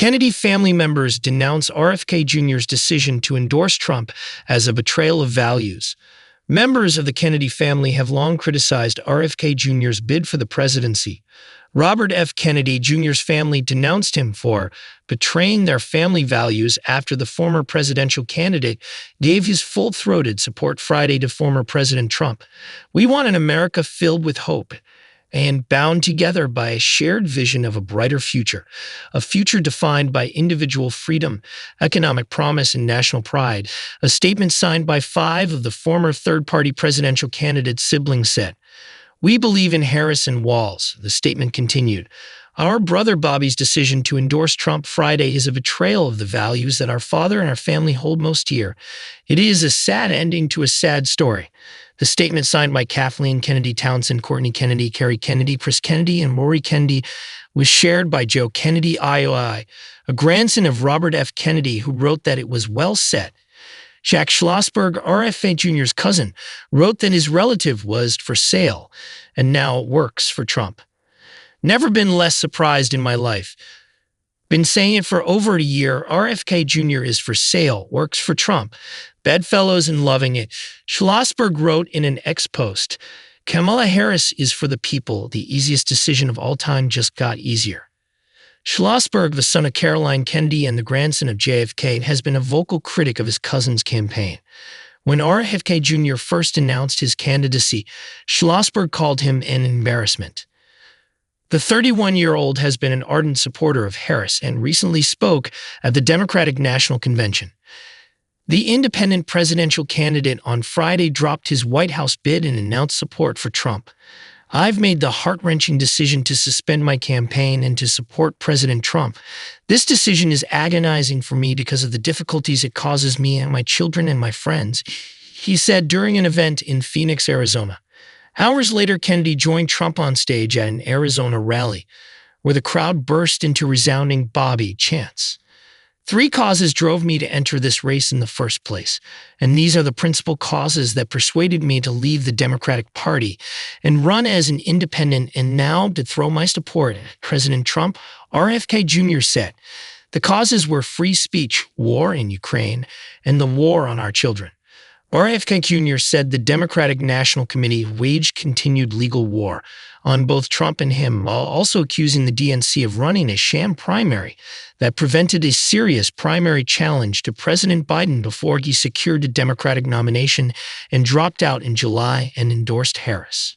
Kennedy family members denounce RFK Jr.'s decision to endorse Trump as a betrayal of values. Members of the Kennedy family have long criticized RFK Jr.'s bid for the presidency. Robert F. Kennedy Jr.'s family denounced him for betraying their family values after the former presidential candidate gave his full-throated support Friday to former President Trump. "We want an America filled with hope and bound together by a shared vision of a brighter future, a future defined by individual freedom, economic promise, and national pride," a statement signed by 5 of the former third-party presidential candidate's siblings said. "We believe in Harris and Walz," the statement continued. "Our brother Bobby's decision to endorse Trump Friday is a betrayal of the values that our father and our family hold most dear. It is a sad ending to a sad story." The statement, signed by Kathleen Kennedy Townsend, Courtney Kennedy, Kerry Kennedy, Chris Kennedy, and Rory Kennedy, was shared by Joe Kennedy IOI, a grandson of Robert F. Kennedy, who wrote that it was well said. Jack Schlossberg, RFK Jr.'s cousin, wrote that his relative was for sale and now works for Trump. "Never been less surprised in my life. Been saying it for over a year. RFK Jr. is for sale, works for Trump. Bedfellows and loving it." Schlossberg wrote in an ex-post, "Kamala Harris is for the people. The easiest decision of all time just got easier." Schlossberg, the son of Caroline Kennedy and the grandson of JFK, has been a vocal critic of his cousin's campaign. When RFK Jr. first announced his candidacy, Schlossberg called him an embarrassment. The 31-year-old has been an ardent supporter of Harris and recently spoke at the Democratic National Convention. The independent presidential candidate on Friday dropped his White House bid and announced support for Trump. "I've made the heart-wrenching decision to suspend my campaign and to support President Trump. This decision is agonizing for me because of the difficulties it causes me and my children and my friends," he said during an event in Phoenix, Arizona. Hours later, Kennedy joined Trump on stage at an Arizona rally, where the crowd burst into resounding "Bobby" chants. "3 causes drove me to enter this race in the first place, and these are the principal causes that persuaded me to leave the Democratic Party and run as an independent and now to throw my support at President Trump," RFK Jr. said. "The causes were free speech, war in Ukraine, and the war on our children." RFK Jr. said the Democratic National Committee waged continued legal war on both Trump and him, while also accusing the DNC of running a sham primary that prevented a serious primary challenge to President Biden before he secured the Democratic nomination and dropped out in July and endorsed Harris.